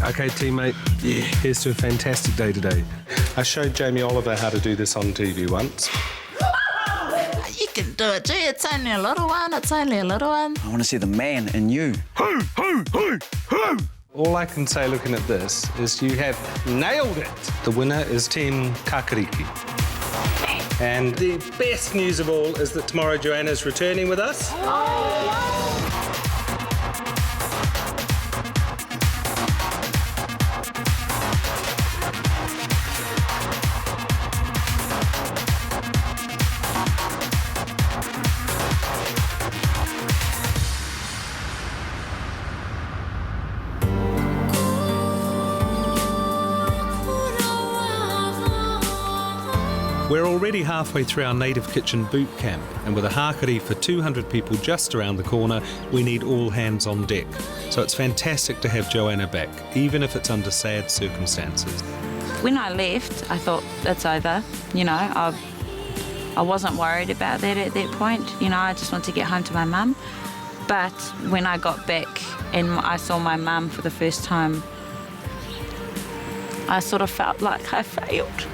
OK, teammate, here's to a fantastic day today. I showed Jamie Oliver how to do this on TV once. You can do it, gee, it's only a little one, it's only a little one. I want to see the man in you. All I can say looking at this is you have nailed it. The winner is Team Kakariki. And the best news of all is that tomorrow Joanna's returning with us. We're already halfway through our native kitchen boot camp, and with a hakari for 200 people just around the corner, we need all hands on deck. So it's fantastic to have Joanna back, even if it's under sad circumstances. When I left, I thought, it's over. You know, I wasn't worried about that at that point. You know, I just wanted to get home to my mum. But when I got back and I saw my mum for the first time, I sort of felt like I failed.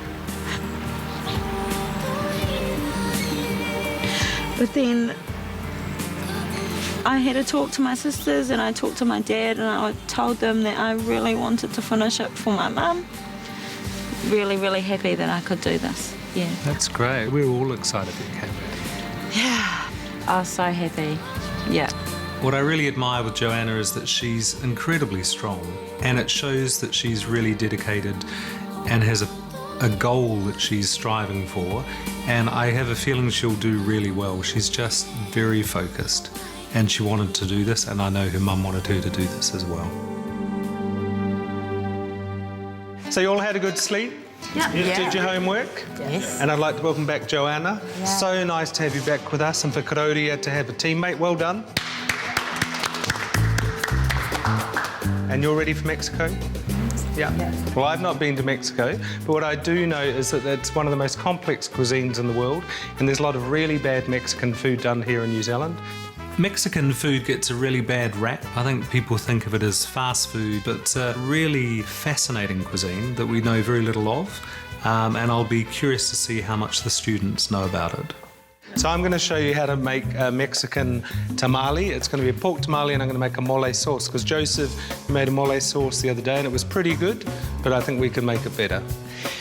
But then I had to talk to my sisters and I talked to my dad and I told them that I really wanted to finish it for my mum. Really, really happy that I could do this, yeah. That's great. We're all excited that you came back. Yeah, I was so happy, yeah. What I really admire with Joanna is that she's incredibly strong, and it shows that she's really dedicated and has a goal that she's striving for, and I have a feeling she'll do really well. She's just very focused, and she wanted to do this, and I know her mum wanted her to do this as well. So you all had a good sleep? Yeah. You did your homework? Yes. And I'd like to welcome back Joanna. Yeah. So nice to have you back with us, and for Karoria to have a teammate. Well done. And you're ready for Mexico? Yeah. Well, I've not been to Mexico, but what I do know is that it's one of the most complex cuisines in the world, and there's a lot of really bad Mexican food done here in New Zealand. Mexican food gets a really bad rap. I think people think of it as fast food, but it's a really fascinating cuisine that we know very little of, and I'll be curious to see how much the students know about it. So I'm going to show you how to make a Mexican tamale. It's going to be a pork tamale, and I'm going to make a mole sauce, because Joseph made a mole sauce the other day and it was pretty good, but I think we can make it better.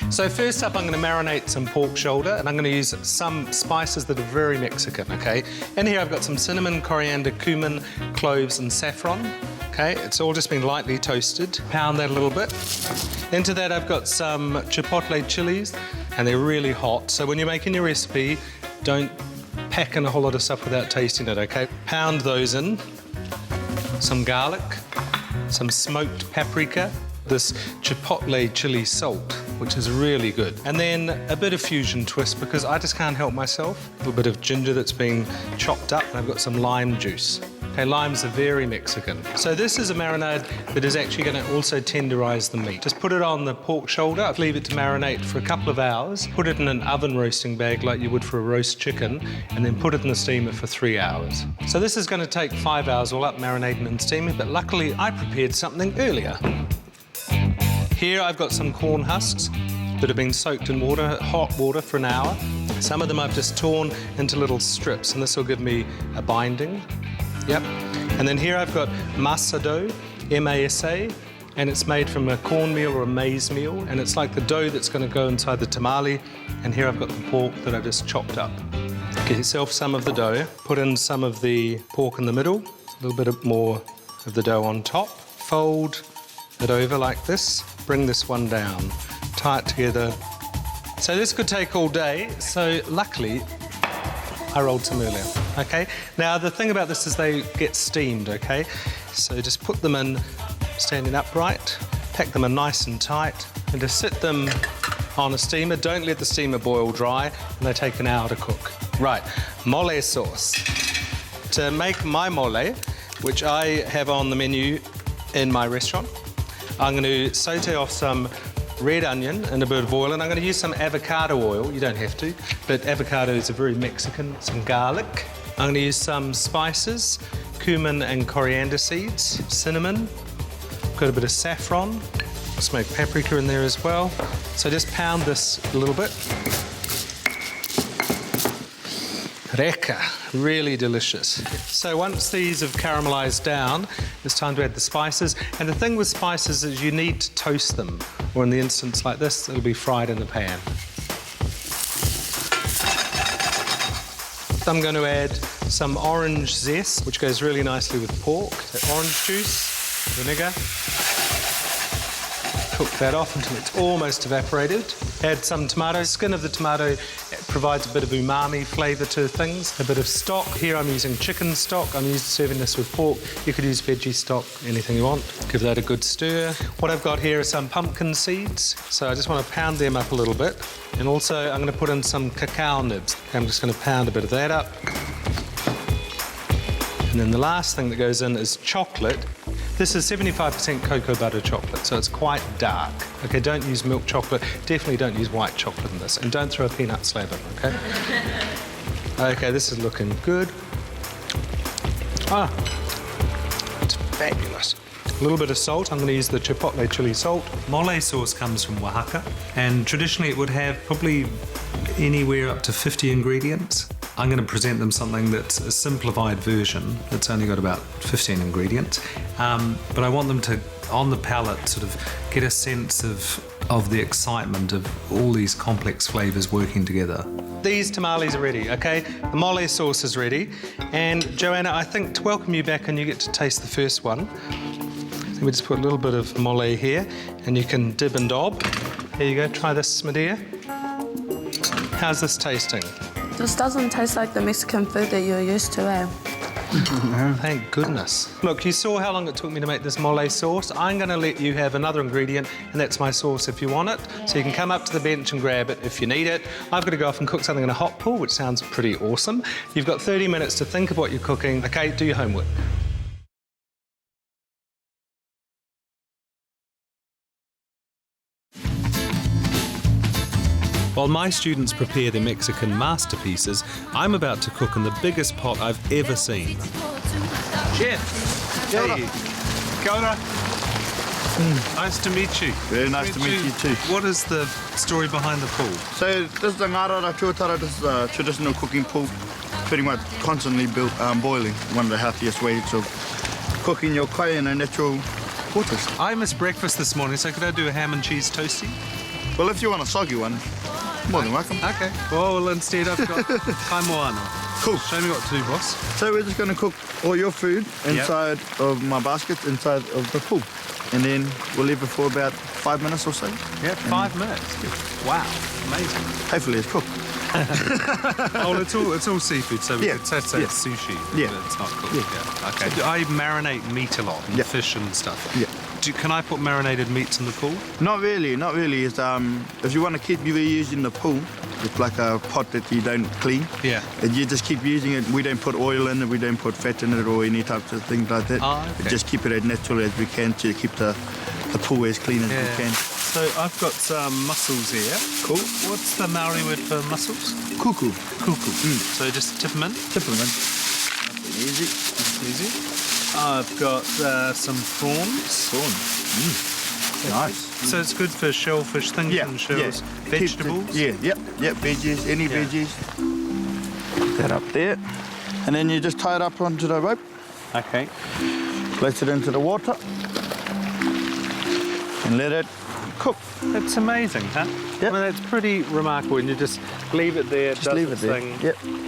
So first up, I'm going to marinate some pork shoulder, and I'm going to use some spices that are very Mexican, okay? In here I've got some cinnamon, coriander, cumin, cloves and saffron. Okay, it's all just been lightly toasted. Pound that a little bit. Into that I've got some chipotle chilies, and they're really hot. So when you're making your recipe, don't pack in a whole lot of stuff without tasting it, okay? Pound those in. Some garlic, some smoked paprika, this chipotle chili salt, which is really good. And then a bit of fusion twist, because I just can't help myself. A little bit of ginger that's been chopped up, and I've got some lime juice. Okay, limes are very Mexican. So this is a marinade that is actually going to also tenderise the meat. Just put it on the pork shoulder, leave it to marinate for a couple of hours, put it in an oven roasting bag like you would for a roast chicken, and then put it in the steamer for 3 hours. So this is going to take 5 hours all up marinating and steaming, but luckily I prepared something earlier. Here I've got some corn husks that have been soaked in water, hot water, for an hour. Some of them I've just torn into little strips, and this will give me a binding. Yep. And then here I've got masa dough, M-A-S-A, and it's made from a cornmeal or a maize meal, and it's like the dough that's going to go inside the tamale. And here I've got the pork that I just chopped up. Get yourself some of the dough, put in some of the pork in the middle, a little bit more of the dough on top, fold it over like this, bring this one down, tie it together. So this could take all day, so luckily I rolled some earlier, okay? Now, the thing about this is they get steamed, okay? So just put them in standing upright, pack them in nice and tight, and just sit them on a steamer. Don't let the steamer boil dry, and they take an hour to cook. Right, mole sauce. To make my mole, which I have on the menu in my restaurant, I'm going to saute off some red onion and a bit of oil, and I'm going to use some avocado oil. You don't have to, but avocados are very Mexican. Some garlic. I'm going to use some spices, cumin and coriander seeds, cinnamon, Got a bit of saffron, smoked paprika in there as well. So just pound this a little bit. Reka, really delicious. So once these have caramelised down, it's time to add the spices. And the thing with spices is you need to toast them, or in the instance like this, it'll be fried in the pan. I'm going to add some orange zest, which goes really nicely with pork. So orange juice, vinegar. Cook that off until it's almost evaporated. Add some tomato. Skin of the tomato provides a bit of umami flavour to things. A bit of stock. Here I'm using chicken stock. I'm serving this with pork. You could use veggie stock, anything you want. Give that a good stir. What I've got here are some pumpkin seeds. So I just want to pound them up a little bit. And also I'm going to put in some cacao nibs. I'm just going to pound a bit of that up. And then the last thing that goes in is chocolate. This is 75% cocoa butter chocolate, so it's quite dark. Okay, don't use milk chocolate. Definitely don't use white chocolate in this. And don't throw a peanut slab in, okay? Okay, this is looking good. Ah, it's fabulous. A little bit of salt. I'm going to use the chipotle chili salt. Mole sauce comes from Oaxaca, and traditionally it would have probably anywhere up to 50 ingredients. I'm going to present them something that's a simplified version that's only got about 15 ingredients, but I want them to, on the palate, sort of get a sense of the excitement of all these complex flavours working together. These tamales are ready, okay? The mole sauce is ready, and Joanna, I think to welcome you back and you get to taste the first one. Let me just put a little bit of mole here, and you can dib and dob. Here you go, try this, Medea. How's this tasting? This doesn't taste like the Mexican food that you're used to, eh? Thank goodness. Look, you saw how long it took me to make this mole sauce. I'm going to let you have another ingredient, and that's my sauce if you want it. So you can come up to the bench and grab it if you need it. I've got to go off and cook something in a hot pool, which sounds pretty awesome. You've got 30 minutes to think of what you're cooking. OK, do your homework. While my students prepare their Mexican masterpieces, I'm about to cook in the biggest pot I've ever seen. Chef! Hey! Kia ora. Nice to meet you. Very nice to meet you too. What is the story behind the pool? So this is the Ngarara Tuatara. This is a traditional cooking pool, pretty much constantly boiling. One of the healthiest ways of cooking your kai in a natural waters. I missed breakfast this morning, so could I do a ham and cheese toastie? Well, if you want a soggy one, more than welcome. Okay. Well, instead I've got kai moana. Cool. Show me what to do, boss. So we're just going to cook all your food inside of my basket, inside of the pool. And then we'll leave it for about 5 minutes or so. Yeah, 5 minutes. Wow, amazing. Hopefully it's cooked. Oh, it's all seafood, so we could say it's sushi. Yeah. But it's not cooked. Yeah. Okay. So I marinate meat a lot, and fish and stuff. Yeah. Can I put marinated meats in the pool? Not really, not really. It's, if you want to keep using the pool, it's like a pot that you don't clean. Yeah. And you just keep using it. We don't put oil in it, we don't put fat in it or any types of things like that. Oh, okay. We just keep it as natural as we can to keep the pool as clean as we can. So I've got some mussels here. Cool. What's the Maori word for mussels? Kuku. Kuku. So just tip them in? Tip them in. Easy. Easy. I've got some prawns. Nice. So it's good for shellfish, things and shells. Vegetables? Veggies, any veggies. Put that up there. And then you just tie it up onto the rope. Okay. Place it into the water. And let it cook. That's amazing, huh? Yep. Well, that's pretty remarkable. And you just leave it there, Just leave it there.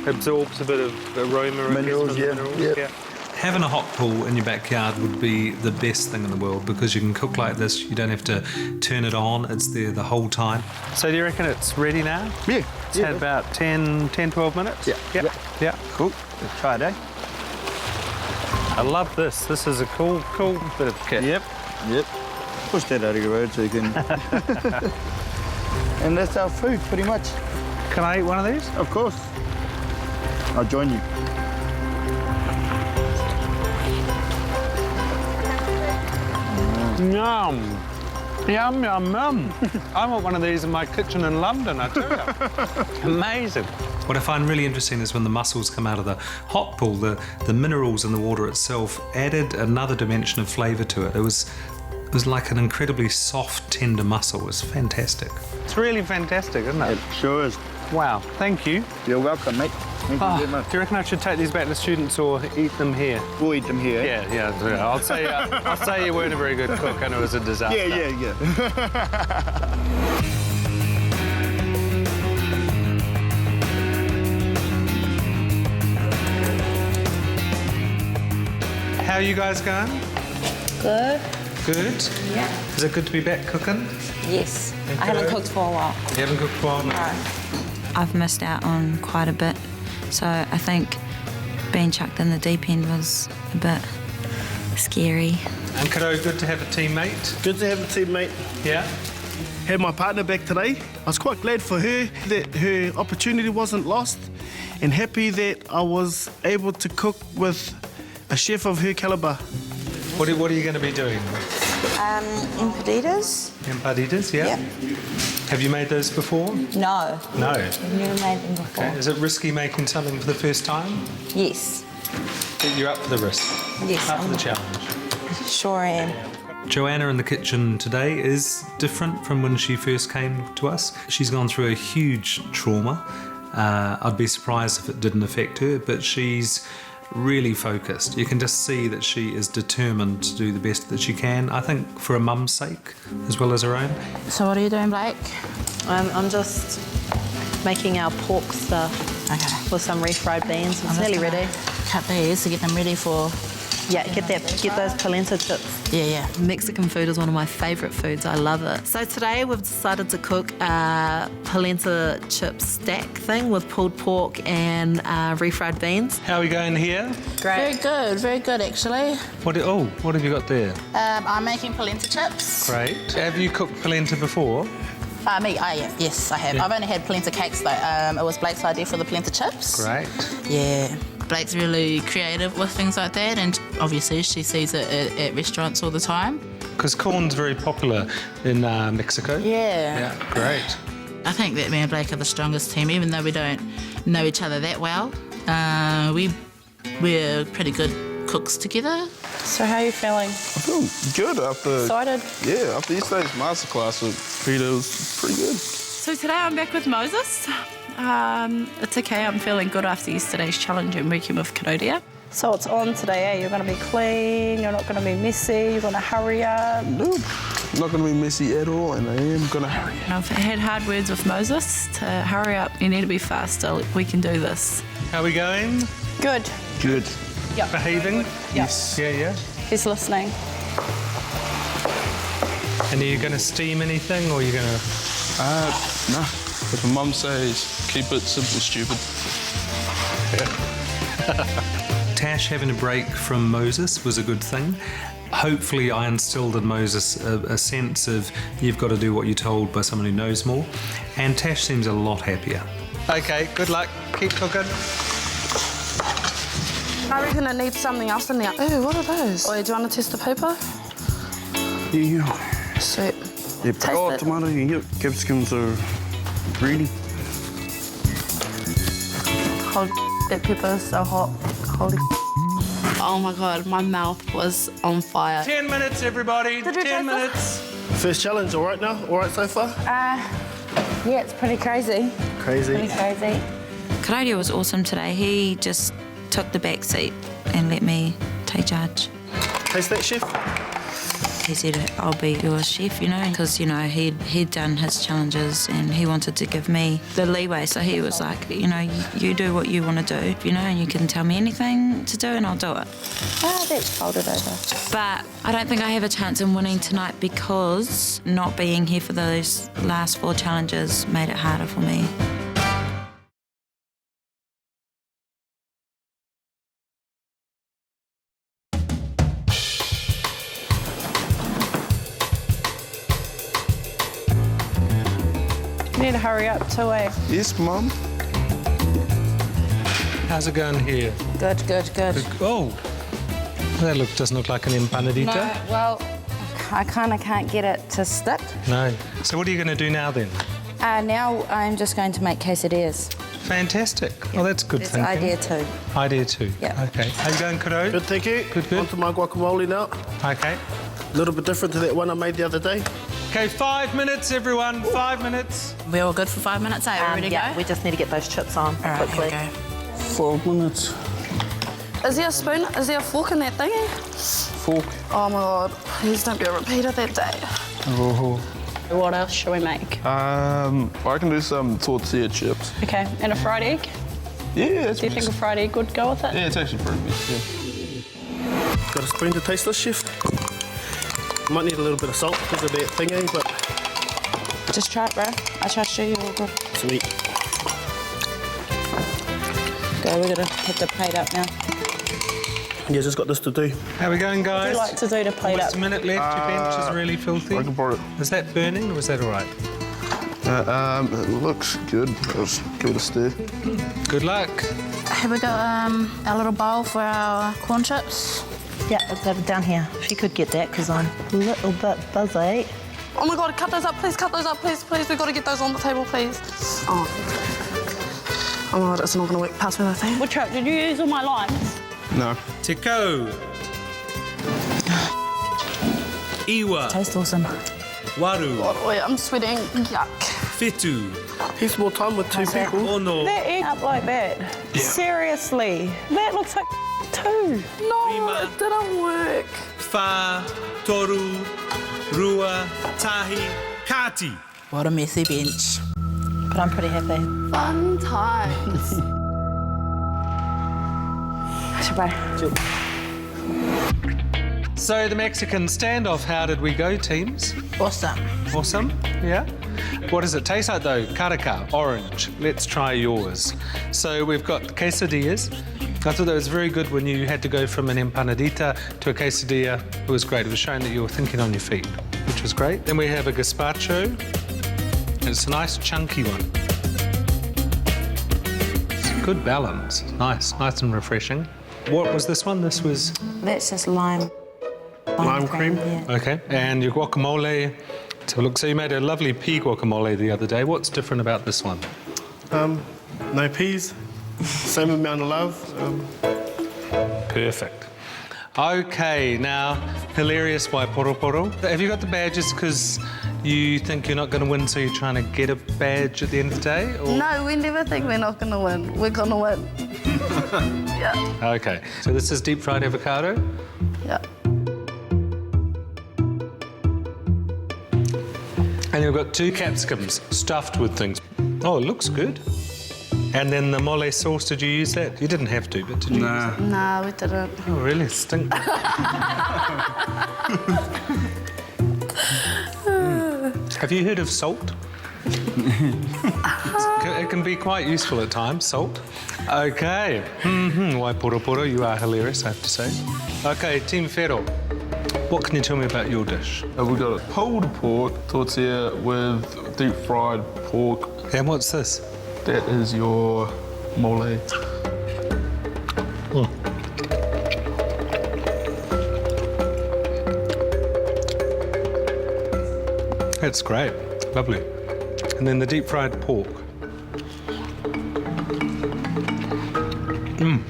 Absorbs a bit of aroma. Minerals, yeah. Having a hot pool in your backyard would be the best thing in the world because you can cook like this, you don't have to turn it on, it's there the whole time. So do you reckon it's ready now? Yeah. It's had about 10-12 minutes? Yeah. Cool. Let's try it, eh? I love this. This is a cool bit of kit. Yep. Push that out of your road so you can... And that's our food, pretty much. Can I eat one of these? Of course. I'll join you. Yum. Yum, yum, yum. I want one of these in my kitchen in London, I tell you. Amazing. What I find really interesting is when the mussels come out of the hot pool, the minerals in the water itself added another dimension of flavour to it. It was It was like an incredibly soft, tender mussel. It was fantastic. It's really fantastic, isn't it? It sure is. Wow, thank you. You're welcome, mate. Thank you very much. Do you reckon I should take these back to the students or eat them here? We'll eat them here. Yeah. I'll say you weren't a very good cook and it was a disaster. Yeah. How are you guys going? Good. Good? Yeah. Is it good to be back cooking? Yes. And I haven't Kiddo? cooked for a while. You haven't cooked for a while? No. I've missed out on quite a bit, so I think being chucked in the deep end was a bit scary. And Kiddo, good to have a teammate. Good to have a teammate. Yeah? Had my partner back today. I was quite glad for her that her opportunity wasn't lost and happy that I was able to cook with a chef of her calibre. What are you going to be doing? Empanadas? Empanadas, yeah? Yep. Have you made those before? No. No. I've never made them before. Okay. Is it risky making something for the first time? Yes. You're up for the risk? Yes. Up for the challenge? Sure am. Joanna in the kitchen today is different from when she first came to us. She's gone through a huge trauma. I'd be surprised if it didn't affect her, but she's really focused. You can just see that she is determined to do the best that she can, I think for her mum's sake as well as her own. So what are you doing, Blake? I'm just making our pork stuff with some refried beans. It's nearly ready. Cut these to get them ready for... Yeah, get those polenta chips. Yeah. Mexican food is one of my favourite foods. I love it. So today we've decided to cook a polenta chip stack thing with pulled pork and refried beans. How are we going here? Great. Very good actually. What have you got there? I'm making polenta chips. Great. Have you cooked polenta before? Yes, I have. Yeah. I've only had polenta cakes though. It was Blake's idea for the polenta chips. Great. Yeah. Blake's really creative with things like that, and obviously she sees it at restaurants all the time. Because corn's very popular in Mexico. Yeah. Great. I think that me and Blake are the strongest team, even though we don't know each other that well. We're pretty good cooks together. So how are you feeling? I feel good after. Excited? Yeah, after yesterday's masterclass with Peter, it was pretty good. So today I'm back with Moses. It's okay, I'm feeling good after yesterday's challenge and working with Kanodia. So it's on today, eh? You're going to be clean, you're not going to be messy, you're going to hurry up. Nope, not going to be messy at all, and I am going to hurry up. And I've had hard words with Moses to hurry up, you need to be faster, we can do this. How are we going? Good. Good. Yep. Behaving? Yes. Yeah. He's listening. And are you going to steam anything, or are you going to... Nah. If my mum says, keep it simple, stupid. Tash having a break from Moses was a good thing. Hopefully I instilled in Moses a sense of you've got to do what you're told by someone who knows more. And Tash seems a lot happier. Okay, good luck. Keep cooking. I reckon it needs something else in there. Ooh, what are those? Oh, do you want to test the pepper? Yeah. Sweet. Yeah, Taste it. tomato, yeah, capsicums are ready. Holy that pepper is so hot. Holy Oh my God, my mouth was on fire. 10 minutes, everybody. 10 minutes. First challenge, all right now? All right so far? Yeah, it's pretty crazy. Crazy. Crazy. Kanodia was awesome today. He just took the back seat and let me take charge. Taste that, chef? He said, I'll be your chef, you know, because, he'd done his challenges and he wanted to give me the leeway. So he was like, you do what you want to do, and you can tell me anything to do and I'll do it. That's folded over. But I don't think I have a chance in winning tonight because not being here for those last 4 challenges made it harder for me. You need to hurry up too, eh? Yes, Mum. How's it going here? Good. Oh, that doesn't look like an empanadita. No, well, I kind of can't get it to stick. No. So what are you going to do now then? Now I'm just going to make quesadillas. Fantastic. Well, that's good That's thinking. idea 2. Idea 2. Yeah. Okay. How you going, Kiddo? Good, thank you. Good. On to my guacamole now. Okay. A little bit different to that one I made the other day. Okay, 5 minutes, everyone. 5 minutes. We're all good for 5 minutes, eh? Ready to yeah, go? we just need to get those chips on All right, quickly. here we 5 minutes. Is there a spoon? Is there a fork in that thingy? Fork. Oh my god, please don't be a repeater that day. Oh. What else shall we make? I can do some tortilla chips. Okay, and a fried egg? Yeah, that's Do you think a fried egg would go with it? Yeah, it's actually pretty good. Yeah. Got a spoon to taste this, chef? Might need a little bit of salt because of that thingy, but Just try it, bro. I trust you, you're all good. sweet. Go, we're gonna hit the plate up now. Yeah, just got this to do. How we going, What do guys? you like to do to plate Almost up? a minute left. Your bench is really filthy. I can pour it. Is that burning or is that all right? It looks good. Let's give it a stir. Good luck. Have we got our little bowl for our corn chips? Yeah, it's over down here. If you could get that, because I'm a little bit busy. Oh my god, cut those up, please cut those up, please, please. We've got to get those on the table, please. Oh. Oh my god, it's not gonna work. Pass me that thing. Which one? Did you use all my limes? No. Teko. Iwa. Tastes awesome. Waru. Oh yeah, I'm sweating. Yuck. Fitu. He's more time with two people. Ono. That egg up like that? Yeah. Seriously? That looks like too. No, Rima. it didn't work. Fa. Toru. Rua. Tahi. Kati. What a messy bench. But I'm pretty happy. Fun times. So the Mexican standoff, how did we go, teams? Awesome. Awesome, yeah? What does it taste like though? Caraca, orange. Let's try yours. So we've got quesadillas. I thought that was very good when you had to go from an empanadita to a quesadilla. It was great. It was showing that you were thinking on your feet, which was great. Then we have a gazpacho. And it's a nice chunky one. It's a good balance. Nice and refreshing. What was this one? This was... That's just lime. Lime cream. Yeah. Okay, and your guacamole. So look, so you made a lovely pea guacamole the other day. What's different about this one? No peas. Same amount of love. Perfect. Okay, now, hilarious Waiporoporo. Have you got the badges because you think you're not going to win, so you're trying to get a badge at the end of the day? Or? No, we never think we're not gonna win. We're gonna win. Yeah. Okay, so this is deep fried avocado. Yeah. And you've got 2 capsicums stuffed with things. Oh, it looks good. And then the mole sauce, did you use that? You didn't have to, but did you use it? Nah, we didn't. Oh, really? Stink. Have you heard of salt? It can be quite useful at times, salt. Okay. Waiporoporo, you are hilarious, I have to say. Okay, Team Whero, what can you tell me about your dish? We've got a pulled pork tortilla with deep fried pork. And what's this? That is your mole. That's great. Lovely. And then the deep fried pork. Yum.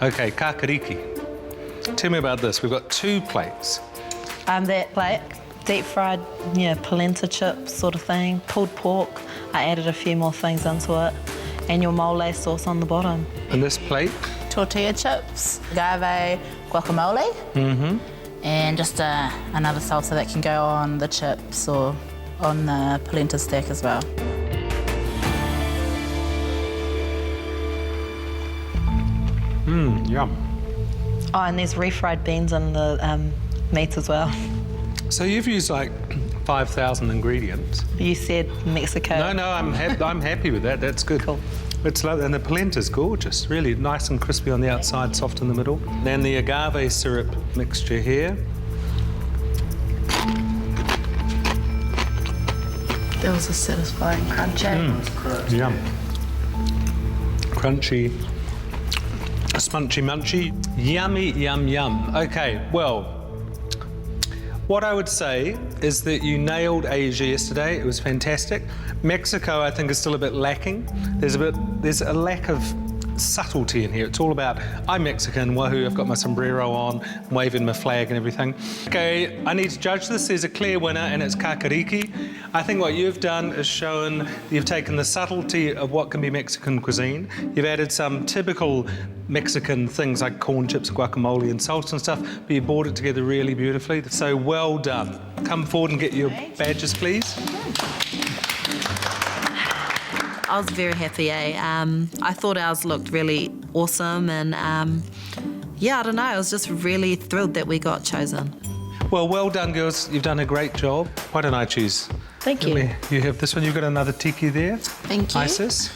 Okay, kakariki. Tell me about this. We've got 2 plates. That plate, deep fried, polenta chip sort of thing, pulled pork. I added a few more things into it, and your mole sauce on the bottom. And this plate? Tortilla chips, agave guacamole, and just another salsa that can go on the chips or on the polenta stack as well. Yum. Oh, and there's refried beans in the meat as well. So you've used like 5,000 ingredients. You said Mexico. No, I'm happy with that. That's good. Cool. It's lovely, and the polenta's gorgeous. Really nice and crispy on the outside, soft in the middle. Then the agave syrup mixture here. That was a satisfying crunch. Yum. Crunchy. Smunchy munchy. Yummy, yum, yum. Okay, well, what I would say is that you nailed Asia yesterday. It was fantastic. Mexico, I think, is still a bit lacking. There's a lack of subtlety in here. It's all about, I'm Mexican, wahoo, I've got my sombrero on, I'm waving my flag and everything. Okay, I need to judge this. There's a clear winner, and it's kakariki. I think what you've done is shown you've taken the subtlety of what can be Mexican cuisine. You've added some typical Mexican things like corn chips, guacamole and salsa and stuff, but you brought it together really beautifully. So well done. Come forward and get your badges, please. I was very happy, I thought ours looked really awesome, and yeah, I don't know, I was just really thrilled that we got chosen. Well done, girls. You've done a great job. Why don't I choose? Thank you. You have this one. You've got another tiki there. Thank you. Isis.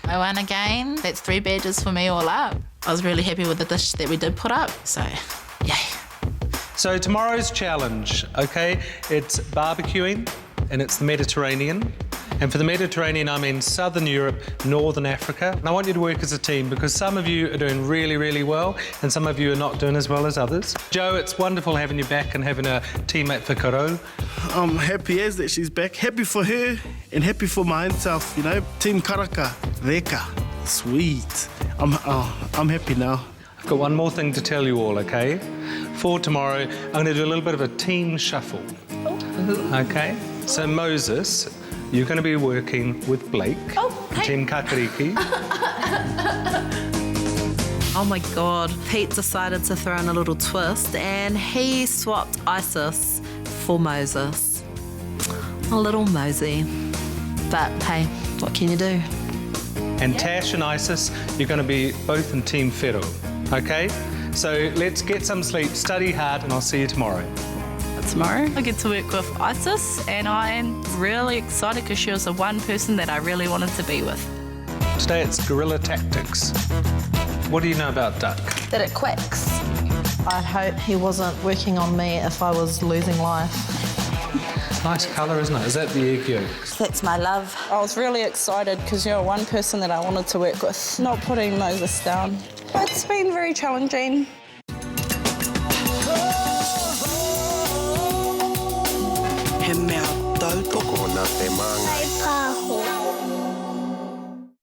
I won again. That's 3 badges for me all up. I was really happy with the dish that we did put up, so yay. So tomorrow's challenge, okay, it's barbecuing, and it's the Mediterranean. And for the Mediterranean, I mean Southern Europe, Northern Africa. And I want you to work as a team, because some of you are doing really, really well, and some of you are not doing as well as others. Joe, it's wonderful having you back and having a teammate for Karau. I'm happy as that she's back. Happy for her and happy for my own self, you know. Team Karaka, Reka, sweet. I'm happy now. I've got one more thing to tell you all, okay? For tomorrow, I'm going to do a little bit of a team shuffle. Okay? So Moses, you're going to be working with Blake, Team Kakariki. Oh my God, Pete decided to throw in a little twist, and he swapped Isis for Moses. A little mosey. But hey, what can you do? And Tash and Isis, you're going to be both in Team Fero, okay? So let's get some sleep, study hard, and I'll see you tomorrow. Tomorrow I get to work with Isis, and I am really excited because she was the one person that I really wanted to be with. Today it's guerrilla tactics. What do you know about duck? That it quacks. I'd hope he wasn't working on me if I was losing life. It's a nice colour, isn't it? Is that the egg yolks? That's my love. I was really excited because you're one person that I wanted to work with, not putting Moses down. It's been very challenging. He mea tau toko na te manga. Paho.